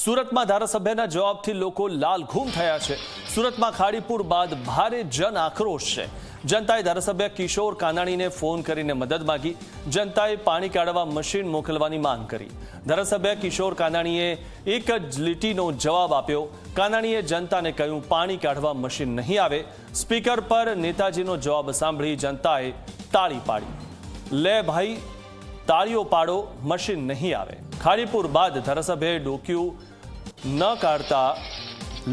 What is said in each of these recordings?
સુરતમાં ધારાસભ્યના જવાબથી લોકો લાલઘૂમ થયા છે। સુરતમાં ખાડીપુર બાદ ભારે જન આક્રોશ છે। જનતાએ ધારાસભ્ય કિશોર કાનાણીને ફોન કરીને મદદ માંગી। જનતાએ પાણી કાઢવા મશીન મોકલવાની માંગ કરી। ધારાસભ્ય કિશોર કાનાણીએ એક જ લીટીનો જવાબ આપ્યો। કાનાણીએ જનતાને કહ્યું, પાણી કાઢવા મશીન નહીં આવે। સ્પીકર પર નેતાજીનો જવાબ સાંભળી જનતાએ તાળી પાડી। લે ભાઈ, તાળીઓ પાડો, મશીન નહીં આવે। ખાડીપુર બાદ ધારાસભ્યએ ડોક્યું ન કાઢતા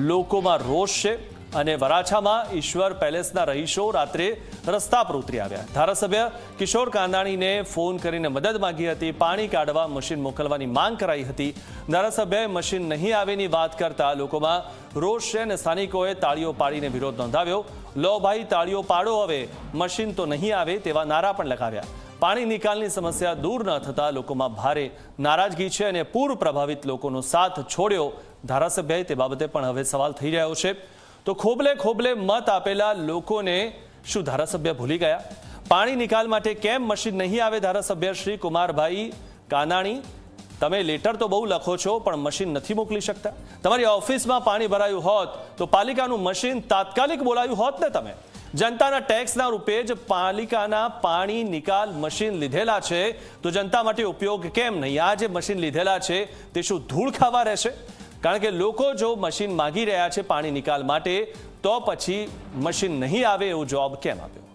લોકોમાં રોષ છે અને વરાછામાં ઈશ્વર પેલેસના રહીશો રાત્રે રસ્તા પર ઉતરી આવ્યા। ધારાસભ્ય કિશોર કાનાણીને ફોન કરીને મદદ માંગી હતી। પાણી કાઢવા મશીન મોકલવાની માંગ કરાઈ હતી। ધારાસભ્યએ મશીન નહીં આવેની વાત કરતા લોકોમાં રોષ છે અને સ્થાનિકોએ તાળીઓ પાડીને વિરોધ નોંધાવ્યો। લો ભાઈ, તાળીઓ પાડો, હવે મશીન તો નહીં આવે તેવા નારા પણ લગાવ્યા। પાણી નિકાલની સમસ્યા દૂર ન થતા લોકોમાં ભારે નારાજગી છે અને પૂર પ્રભાવિત લોકોનો સાથ છોડ્યો ધારાસભ્યએ તે બાબતે પણ હવે સવાલ થઈ રહ્યો છે। તો ખોબલે ખોબલે મત આપેલા લોકોને શું ધારાસભ્ય ભૂલી ગયા? પાણી નિકાલ માટે કેમ મશીન નહીં આવે? ધારાસભ્ય શ્રી કુમારભાઈ કાનાણી, તમે લેટર તો બહુ લખો છો પણ મશીન નથી મોકલી શકતા? તમારી ઓફિસમાં પાણી ભરાયું હોત તો પાલિકાનું મશીન તાત્કાલિક બોલાવ્યું હોત ને તમે? જનતાના ટેક્સના રૂપે જ પાલિકાના પાણી નિકાલ મશીન લીધેલા છે તો જનતા માટે ઉપયોગ કેમ નહીં? આ જે મશીન લીધેલા છે તે શું ધૂળ ખાવા રહેશે? કારણ કે લોકો જો મશીન માંગી રહ્યા છે પાણી નિકાલ માટે તો પછી મશીન નહીં આવે એવો જવાબ કેમ આપ્યો?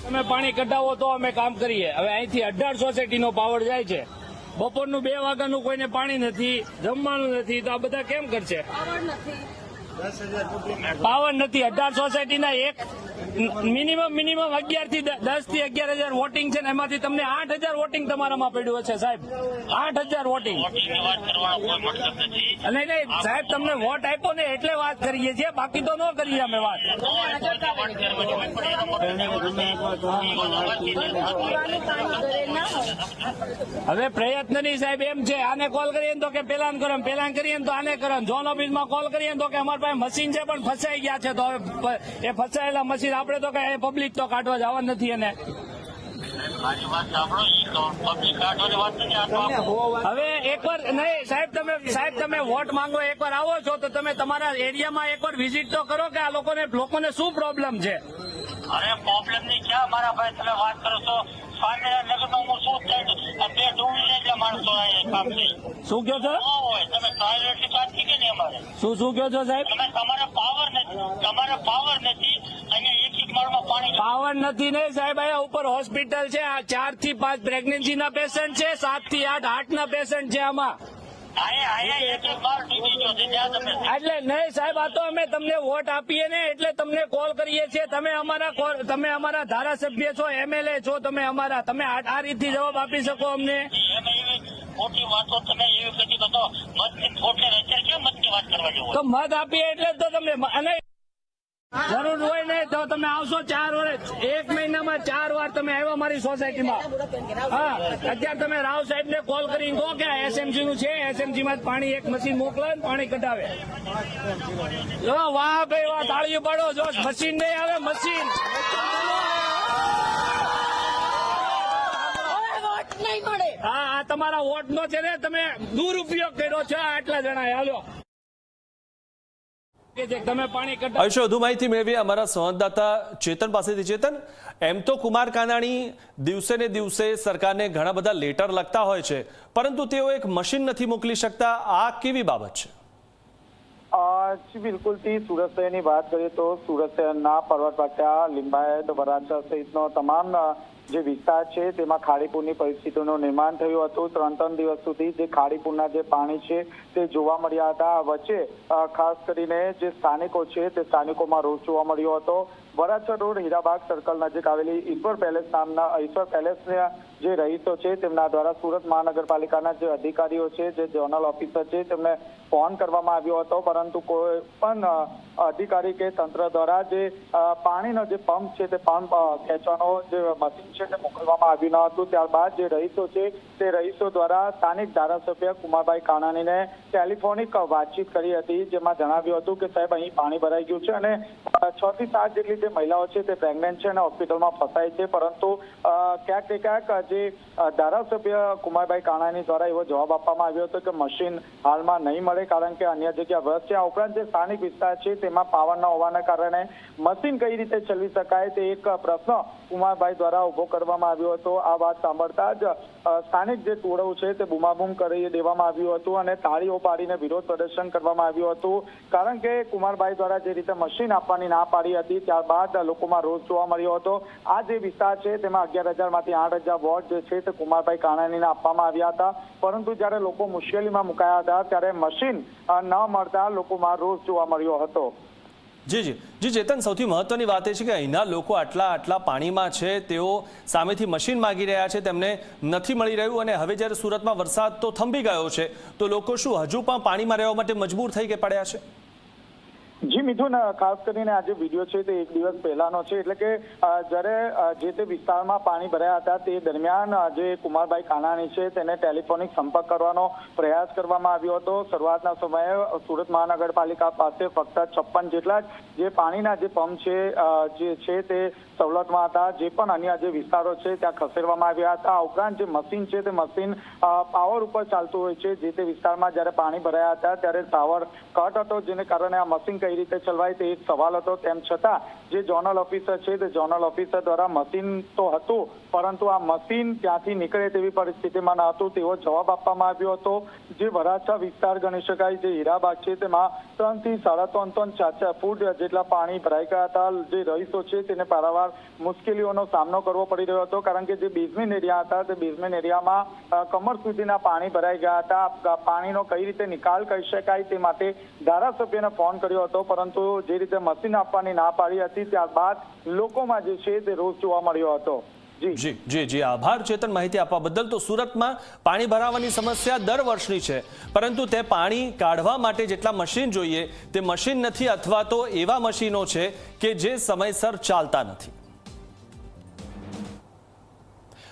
તમે પાણી કઢાવો તો અમે કામ કરીએ। હવે અહીંથી 18 સોસાયટીનો પાવર જાય છે। બપોરનું 2 વાગ્યાનું કોઈને પાણી નથી, જમવાનું નથી, તો આ બધા કેમ કરશે? પાવર નથી। 18 સોસાયટીના એક મિનિમમ 11 થી 10 થી 11,000 વોટિંગ છે ને એમાંથી તમને 8,000 વોટિંગ તમારામાં પડ્યું હશે સાહેબ। 8,000 વોટિંગ અને નહીં સાહેબ, તમને વોટ આપ્યો ને એટલે વાત કરીએ છીએ, બાકી તો ન કરીએ અમે વાત। હવે પ્રયત્ન નહીં સાહેબ, એમ છે આને કોલ કરીએ તો કે પેલા કરો, પેલા કરીએ તો આને કરો, ઝોન ઓફિસમાં કોલ કરીએ તો કે અમારા પાસે મશીન છે પણ ફસાઈ ગયા છે, તો એ ફસાયેલા મશીન આપણે તો કઈ પબ્લિક તો કાઢવા જવા નથી। એને હવે એકવાર નહીં સાહેબ, તમે વોટ માંગો, એકવાર આવો છો તો તમે તમારા એરિયામાં એકવાર વિઝિટ તો કરો કે આ લોકોને શું પ્રોબ્લેમ છે। અરે પ્રોબ્લેમ નહીં, ક્યાં મારા ભાઈ તમે વાત કરો છો? શું કહો છો? શું કહો છો સાહેબ? પાવર નથી નહીં સાહેબ, અહીંયા ઉપર હોસ્પિટલ છે, 4 થી 5 પ્રેગ્નન્સીના પેશન્ટ છે, 7 થી 8 હાર્ટના પેશન્ટ છે આમાં। એટલે નહીં સાહેબ, આ તો અમે તમને વોટ આપીએ ને એટલે તમને કોલ કરીએ છીએ। તમે અમારા ધારાસભ્ય છો, MLA છો, તમે આ રીતથી જવાબ આપી શકો અમને? તો મત આપીએ એટલે તો તમને અને જરૂર હોય ને તો તમે આવશો 4 વર્ષ, 1 મહિનામાં 4 વાર તમે આવ્યા મારી સોસાયટીમાં। હા, અત્યારે તમે રાવ સાહેબ ને કોલ કરીને કહો કે SMG નું છે, SMG માં પાણી એક મશીન મોકલે પાણી કઢાવે। વાહ ભાઈ વાહ, તાળીઓ પાડો। જો મશીન નહીં આવે, મશીન હા, આ તમારા વોટ નો છે ને, તમે દુરુપયોગ કર્યો છે આટલા જણા। હાલો તમે પાણી હશે વધુ માહિતી મેળવી અમારા સંવાદદાતા ચેતન પાસેથી। ચેતન, એમ તો કુમાર કાનાણી દિવસે ને દિવસે સરકારને ઘણા બધા લેટર લખતા હોય છે પરંતુ તેઓ એક મશીન નથી મોકલી શકતા, આ કેવી બાબત છે? બિલકુલ થી સુરત શહેરની વાત કરીએ તો સુરત શહેરના પર્વતપાટા, લિંબાયત, વરાછા સહિતનો તમામ જે વિસ્તાર છે તેમાં ખાડીપુરની પરિસ્થિતિનું નિર્માણ થયું હતું। 3 દિવસ સુધી જે ખાડીપુરના જે પાણી છે તે જોવા મળ્યા હતા। વચ્ચે ખાસ કરીને જે સ્થાનિકો છે તે સ્થાનિકોમાં રોષ જોવા મળ્યો હતો। વરાછા રોડ હીરાબાગ સર્કલ નજીક આવેલી ઈશ્વર પેલેસના જે રહીશો છે તેમના દ્વારા સુરત મહાનગરપાલિકાના જે અધિકારીઓ છે, જે ઝોનલ ઓફિસર છે, તેમને ફોન કરવામાં આવ્યો હતો પરંતુ કોઈ પણ અધિકારી કે તંત્ર દ્વારા જે પાણીનો જે પંપ છે તે પંપ ખેંચવાનો જે મશીન છે તે મોકલવામાં આવ્યું ન હતું। ત્યારબાદ જે રહીશો છે તે રહીશો દ્વારા સ્થાનિક ધારાસભ્ય કુમારભાઈ કાનાણીને ટેલિફોનિક વાતચીત કરી હતી, જેમાં જણાવ્યું હતું કે સાહેબ અહીં પાણી ભરાઈ ગયું છે અને 6 થી 7 જેટલી જે મહિલાઓ છે તે પ્રેગ્નન્ટ છે અને હોસ્પિટલમાં ફસાય છે, પરંતુ ક્યાંક ને ક્યાંક જે ધારાસભ્ય કુમારભાઈ કાનાણી દ્વારા એવો જવાબ આપવામાં આવ્યો હતો કે મશીન હાલમાં નહીં મળે કારણ કે અન્ય જગ્યા વ્યસ્ત છે. આ ઉપરાંત જે સ્થાનિક વિસ્તાર છે તેમાં પાવર ન હોવાના કારણે મશીન કઈ રીતે ચલાવી શકાય તે એક પ્રશ્ન કુમારભાઈ દ્વારા ઉભો કરવામાં આવ્યો હતો. આ વાત સાંભળતા જ સ્થાનિક જે ટોળું છે તે બૂમાબૂમ કરી દેવામાં આવ્યું હતું અને તાળીઓ પાડીને વિરોધ પ્રદર્શન કરવામાં આવ્યું હતું, કારણ કે કુમારભાઈ દ્વારા જે રીતે મશીન આપવાની ના પાડી હતી ત્યારબાદ લોકોમાં રોષ જોવા મળ્યો હતો. આ જે વિસ્તાર છે તેમાં 11,000 માંથી 8,000 વોટ જે છે તે કુમારભાઈ કાનાણીને આપવામાં આવ્યા હતા, પરંતુ જ્યારે લોકો મુશ્કેલીમાં મુકાયા હતા ત્યારે મશીન ન મળતા લોકોમાં રોષ જોવા મળ્યો હતો. જી ચેતન, સૌથી મહત્વની વાત એ છે કે અહીંના લોકો આટલા પાણીમાં છે, તેઓ સામેથી મશીન માગી રહ્યા છે, તેમને નથી મળી રહ્યું અને હવે જ્યારે સુરતમાં વરસાદ તો થંભી ગયો છે તો લોકો શું હજુ પણ પાણીમાં રહેવા માટે મજબૂર થઈ કે પડ્યા છે? જી મિથુન, ખાસ કરીને આ જે વિડીયો છે તે એક દિવસ પહેલાનો છે, એટલે કે જ્યારે જે તે વિસ્તારમાં પાણી ભરાયા હતા તે દરમિયાન જે કુમારભાઈ કાનાણી છે તેને ટેલિફોનિક સંપર્ક કરવાનો પ્રયાસ કરવામાં આવ્યો હતો. શરૂઆતના સમયે સુરત મહાનગરપાલિકા પાસે ફક્ત 56 જેટલા જ જે પાણીના જે પંપ છે જે છે તે સવલતમાં હતા, જે પણ અન્ય જે વિસ્તારો છે ત્યાં ખસેડવામાં આવ્યા હતા. આ ઉપરાંત જે મશીન છે તે મશીન પાવર ઉપર ચાલતું હોય છે. જે તે વિસ્તારમાં જ્યારે પાણી ભરાયા હતા ત્યારે પાવર કટ હતો, જેને કારણે આ મશીન કઈ રીતે ચલાવાય તે એક સવાલ હતો. તેમ છતાં જે ઝોનલ ઓફિસર છે તે ઝોનલ ઓફિસર દ્વારા મશીન તો હતું, પરંતુ આ મશીન ત્યાંથી નીકળે તેવી પરિસ્થિતિમાં ન હતું તેવો જવાબ આપવામાં આવ્યો હતો. જે વરાછા વિસ્તાર ગણી શકાય, જે હીરાબાગ છે તેમાં 3 થી 3.5 4 ફૂટ જેટલા પાણી ભરાઈ ગયા હતા. જે રહીશો છે તેને પારાવાર મુશ્કેલીઓનો સામનો કરવો પડી રહ્યો હતો, કારણ કે જે બેઝમેન્ટ એરિયા હતા તે બેઝમેન્ટ એરિયામાં કમર સુધીના પાણી ભરાઈ ગયા હતા. પાણીનો કઈ રીતે નિકાલ કરી શકાય તે માટે ધારાસભ્યને ફોન કર્યો હતો, પરંતુ જે રીતે મશીન આપવાની ના પાડી હતી ત્યારબાદ લોકોમાં જે છે તે રોષ જોવા મળ્યો હતો. જી આભાર ચેતન, માહિતી આપવા બદલ. તો સુરતમાં પાણી ભરાવાની સમસ્યા દર વર્ષની છે, પરંતુ તે પાણી કાઢવા માટે જેટલા મશીન જોઈએ તે મશીન નથી, અથવા તો એવા મશીનો છે કે જે સમયસર ચાલતા નથી.